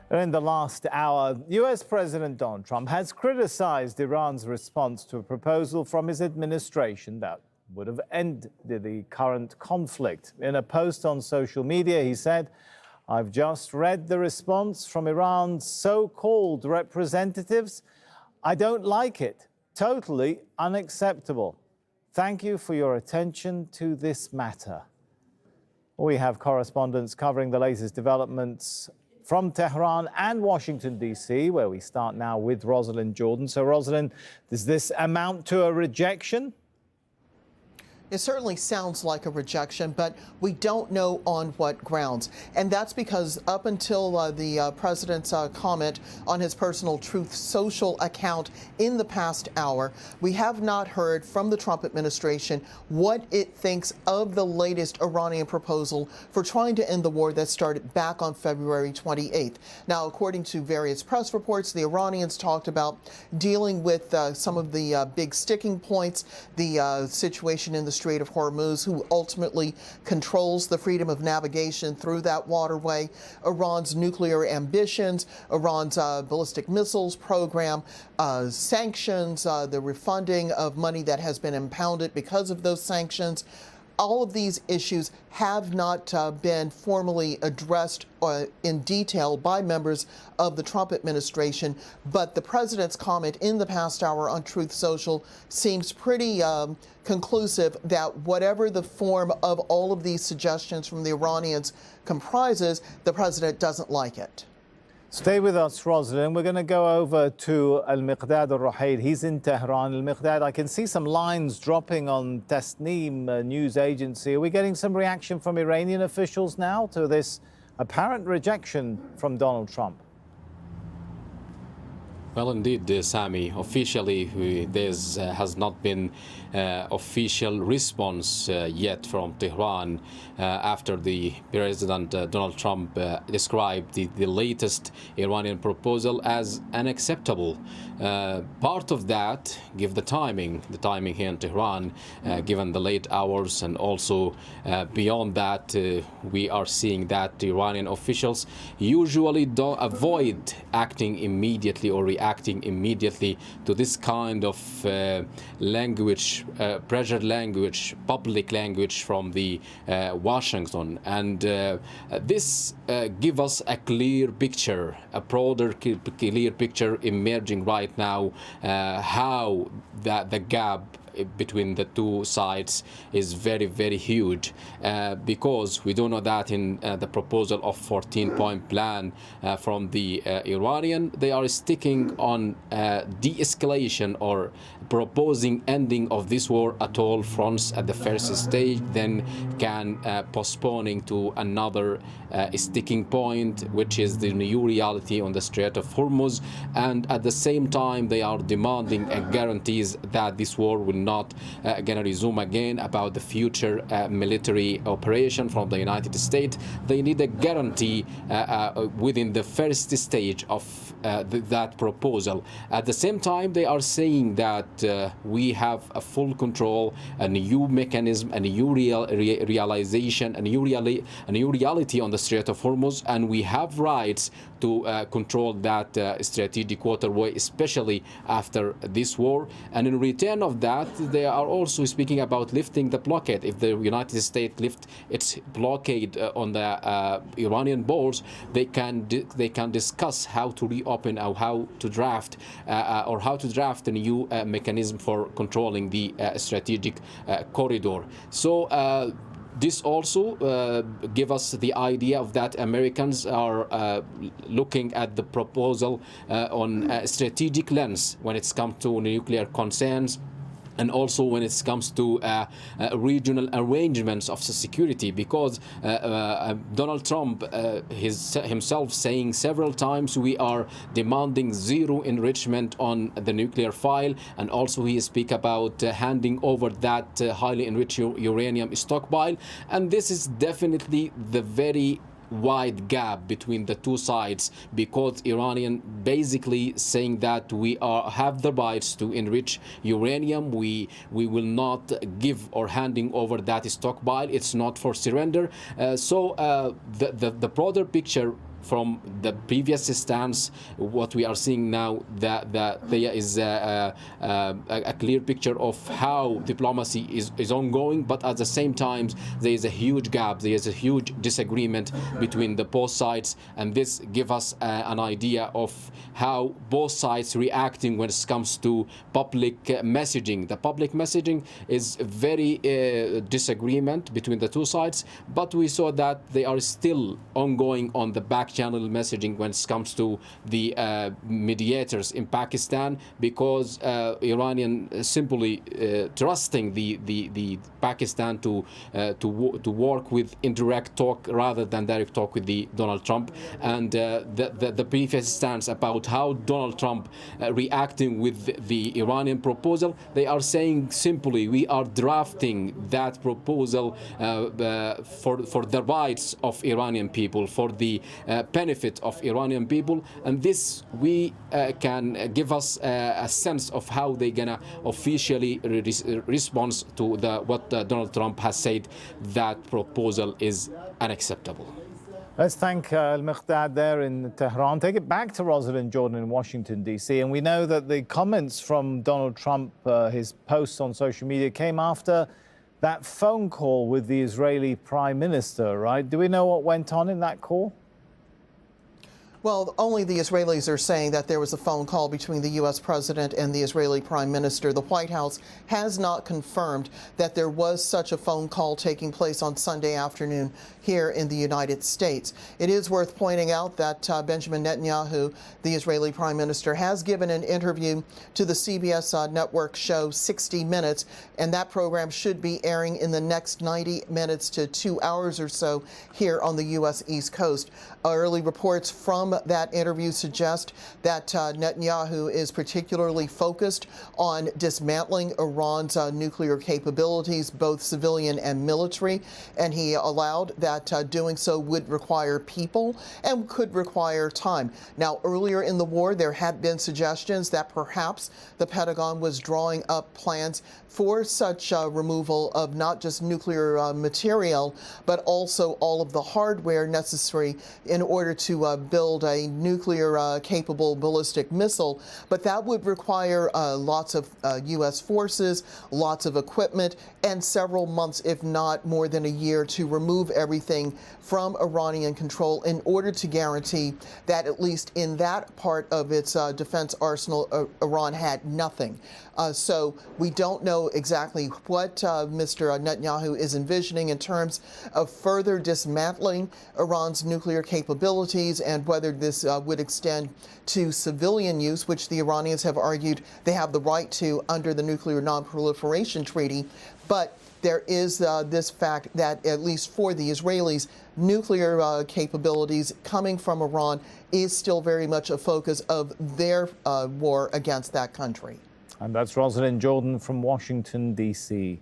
In the last hour, US President Donald Trump has criticized Iran's response to a proposal from his administration that would have ended the current conflict. In a post on social media, he said, "I've just read the response from Iran's so-called representatives. I don't like it. Totally unacceptable. Thank you for your attention to this matter." We have correspondents covering the latest developments from Tehran and Washington, D.C., where we start now with Rosalind Jordan. So, Rosalind, does this amount to a rejection? It certainly sounds like a rejection, but we don't know on what grounds. And that's because up until the president's comment on his personal Truth Social account in the past hour, we have not heard from the Trump administration what it thinks of the latest Iranian proposal for trying to end the war that started back on February 28th. Now, according to various press reports, the Iranians talked about dealing with some of the big sticking points, the situation in the Strait of Hormuz, who ultimately controls the freedom of navigation through that waterway, Iran's nuclear ambitions, Iran's ballistic missiles program, sanctions, the refunding of money that has been impounded because of those sanctions. All of these issues have not been formally addressed in detail by members of the Trump administration, but the president's comment in the past hour on Truth Social seems pretty conclusive that whatever the form of all of these suggestions from the Iranians comprises, the president doesn't like it. Stay with us, Rosalind. We're going to go over to Al-Miqdad Al-Ruhaid. He's in Tehran. Al-Miqdad, I can see some lines dropping on Tasneem news agency. Are we getting some reaction from Iranian officials now to this apparent rejection from Donald Trump? Well, indeed, Sami, officially there has not been official response yet from Tehran after the President Donald Trump described the latest Iranian proposal as unacceptable. Part of that, given the timing here in Tehran, given the late hours, and also beyond that, we are seeing that the Iranian officials usually don't avoid acting immediately or reacting immediately to this kind of language, pressure language, public language from the Washington. And this gives us a clear picture, a broader clear picture emerging right now, how the gap between the two sides is very, very huge, because we do know that in the proposal of 14-point plan from the Iranian, they are sticking on de-escalation or proposing ending of this war at all fronts at the first stage, then can postponing to another sticking point, which is the new reality on the Strait of Hormuz. And at the same time, they are demanding guarantees that this war will not gonna resume again, about the future military operation from the United States. They need a guarantee within the first stage of that proposal. At the same time, they are saying that we have a full control, a new mechanism, a new realization, a new reality on the Strait of Hormuz, and we have rights to control that strategic waterway, especially after this war. And in return of that, they are also speaking about lifting the blockade. If the United States lift its blockade on the Iranian borders, they can discuss how to reopen or how to draft a new mechanism for controlling the strategic corridor. So this also gives us the idea of that Americans are looking at the proposal on a strategic lens when it comes to nuclear concerns, and also when it comes to regional arrangements of security, because Donald Trump himself saying several times we are demanding zero enrichment on the nuclear file, and also he speak about handing over that highly enriched uranium stockpile. And this is definitely the very wide gap between the two sides, because Iranian basically saying that we have the rights to enrich uranium. We will not give or handing over that stockpile. It's not for surrender. So the broader picture from the previous stance. What we are seeing now, that there is a clear picture of how diplomacy is ongoing, but at the same time there is a huge gap, there is a huge disagreement between the both sides, and this gives us an idea of how both sides reacting when it comes to public messaging. The public messaging is very disagreement between the two sides, but we saw that they are still ongoing on the back channel messaging when it comes to the mediators in Pakistan, because Iranian simply trusting the Pakistan to work with indirect talk rather than direct talk with the Donald Trump, and the previous stance about how Donald Trump reacting with the Iranian proposal. They are saying simply, we are drafting that proposal for the rights of Iranian people, for the benefit of Iranian people, and this we can give us a sense of how they're gonna officially respond to what Donald Trump has said, that proposal is unacceptable. Let's thank Al-Miqdad there in Tehran. Take it back to Rosalind Jordan in Washington, D.C. And we know that the comments from Donald Trump, his posts on social media, came after that phone call with the Israeli Prime Minister, right? Do we know what went on in that call? Well, only the Israelis are saying that there was a phone call between the U.S. president and the Israeli prime minister. The White House has not confirmed that there was such a phone call taking place on Sunday afternoon here in the United States. It is worth pointing out that Benjamin Netanyahu, the Israeli prime minister, has given an interview to the CBS network show 60 Minutes, and that program should be airing in the next 90 minutes to 2 hours or so here on the U.S. East Coast. Early reports from that interview suggest that Netanyahu is particularly focused on dismantling Iran's nuclear capabilities, both civilian and military, and he allowed that doing so would require people and could require time. Now, earlier in the war, there had been suggestions that perhaps the Pentagon was drawing up plans for such removal of not just nuclear material, but also all of the hardware necessary in order to build a nuclear capable ballistic missile. But that would require lots of U.S. forces, lots of equipment, and several months, if not more than a year, to remove everything from Iranian control in order to guarantee that at least in that part of its defense arsenal, Iran had nothing. So we don't know exactly what Mr. Netanyahu is envisioning in terms of further dismantling Iran's nuclear capabilities, and whether this would extend to civilian use, which the Iranians have argued they have the right to under the Nuclear Non-Proliferation Treaty. But there is this fact that, at least for the Israelis, nuclear capabilities coming from Iran is still very much a focus of their war against that country. And that's Rosalind Jordan from Washington, D.C.